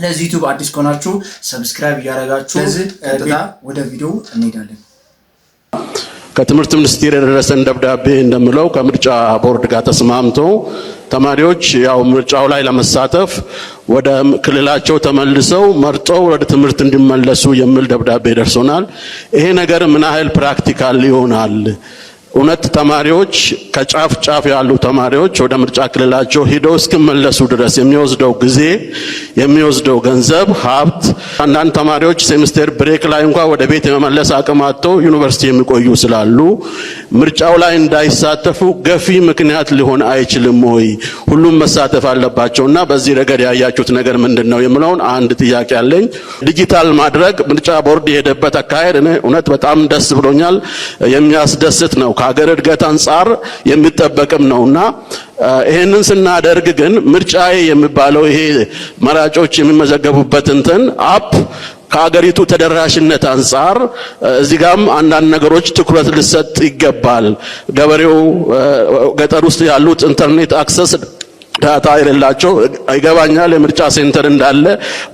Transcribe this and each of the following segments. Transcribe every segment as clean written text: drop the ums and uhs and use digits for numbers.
ለዚህ ዩቲዩብ አዲስ ከሆናችሁ ሰብስክራይብ ያደርጋችሁ። ለዚህ ቀጥታ ወደ ቪዲዮ እንሄዳለን። ከትምህርት ሚኒስቴር የደረሰን ደብዳቤ እንደምለው ከምርጫ ቦርድ ጋር ተስማምቶ ተማሪዎች ያው ምርጫው ላይ ለመሳተፍ ወደ ክልላቸው ተመልሰው መርጠው ወደ ትምህርት እንዲመለሱ የሚል ደብዳቤ ደርሶናል። ይሄ ነገር ምን ያህል ፕራክቲካል ይሆናል? እውነት ተማሪዎች ከጫፍ ጫፍ ያሉ ተማሪዎች ወደ ምርጫ ክልላቸው ሄደው እስኪመለሱ ድረስ የሚወስደው ጊዜ የሚወስደው ገንዘብ ሀብት አንዳንድ ተማሪዎች ሴሚስተር ብሬክ ላይ እንኳን ወደ ቤት የመመለስ አቅም አጥተው ዩኒቨርሲቲ የሚቆዩ ስላሉ ምርጫው ላይ እንዳይሳተፉ ገፊ ምክንያት ሊሆን አይችልም ወይ? ሁሉም መሳተፍ አለባቸውና በዚህ ረገድ ያያችሁት ነገር ምንድነው የሚለውን አንድ ጥያቄ አለኝ። ዲጂታል ማድረግ ምርጫ ቦርድ የሄደበት አካሄድ እኔ እውነት በጣም ደስ ብሎኛል። የሚያስደስት ነው። ከሀገር እድገት አንፃር የሚጠበቅም ነውና ይሄንን ስናደርግ ግን ምርጫዬ የሚባለው ይሄ መራጮች የሚመዘገቡበት እንትን አፕ ከሀገሪቱ ተደራሽነት አንፃር እዚህ ጋርም አንዳንድ ነገሮች ትኩረት ሊሰጥ ይገባል። ገበሬው ገጠር ውስጥ ያሉት ኢንተርኔት አክሰስ ዳታ የሌላቸው ይገባኛል። የምርጫ ሴንተር እንዳለ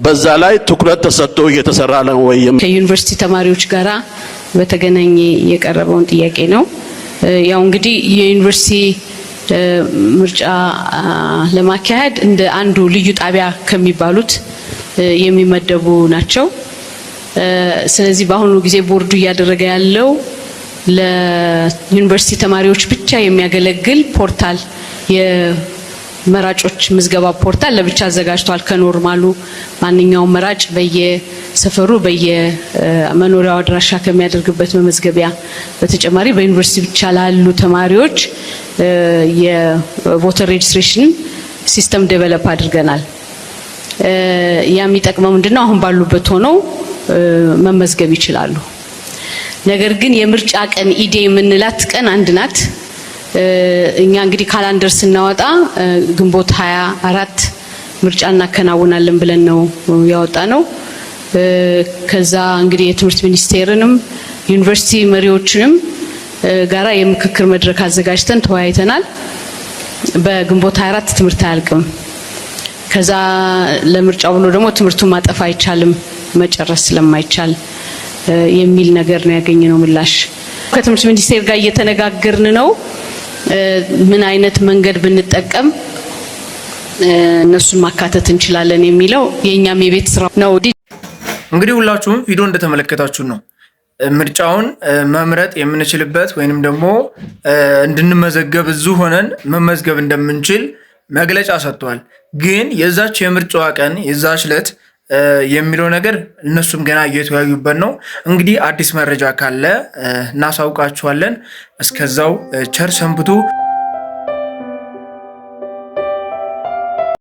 በዛ ላይ ትኩረት ተሰጥቶ እየተሰራ ነው ወይ? ከዩኒቨርሲቲ ተማሪዎች ጋራ በተገናኘ የቀረበውን ጥያቄ ነው። ያው እንግዲህ የዩኒቨርሲቲ ምርጫ ለማካሄድ እንደ አንዱ ልዩ ጣቢያ ከሚባሉት የሚመደቡ ናቸው። ስለዚህ በአሁኑ ጊዜ ቦርዱ እያደረገ ያለው ለዩኒቨርሲቲ ተማሪዎች ብቻ የሚያገለግል ፖርታል መራጮች ምዝገባ ፖርታል ለብቻ አዘጋጅቷል። ከኖርማሉ ማንኛውም መራጭ በየሰፈሩ በየመኖሪያው አድራሻ ከሚያደርግበት መመዝገቢያ በተጨማሪ በዩኒቨርሲቲ ብቻ ላሉ ተማሪዎች የቮተር ሬጅስትሬሽን ሲስተም ዴቨሎፕ አድርገናል። ያ የሚጠቅመው ምንድነው? አሁን ባሉበት ሆነው መመዝገብ ይችላሉ። ነገር ግን የምርጫ ቀን ኢዴ የምንላት ቀን አንድ ናት። እኛ እንግዲህ ካላንደር ስናወጣ ግንቦት 24 ምርጫ እናከናውናለን ብለን ነው ያወጣ ነው። ከዛ እንግዲህ የትምህርት ሚኒስቴርንም ዩኒቨርሲቲ መሪዎችንም ጋራ የምክክር መድረክ አዘጋጅተን ተወያይተናል። በግንቦት 24 ትምህርት አያልቅም። ከዛ ለምርጫው ብሎ ደግሞ ትምህርቱን ማጠፍ አይቻልም መጨረስ ስለማይቻል የሚል ነገር ነው ያገኘነው ምላሽ። ከትምህርት ሚኒስቴር ጋር እየተነጋገርን ነው ምን አይነት መንገድ ብንጠቀም እነሱን ማካተት እንችላለን የሚለው የኛም የቤት ስራ ነው። እንግዲህ ሁላችሁም ቪዲዮ እንደተመለከታችሁ ነው ምርጫውን መምረጥ የምንችልበት ወይንም ደግሞ እንድንመዘገብ እዚሁ ሆነን መመዝገብ እንደምንችል መግለጫ ሰጥቷል። ግን የዛች የምርጫዋ ቀን የዛች ዕለት የሚለው ነገር እነሱም ገና እየተወያዩበት ነው። እንግዲህ አዲስ መረጃ ካለ እናሳውቃችኋለን። እስከዛው ቸር ሰንብቱ።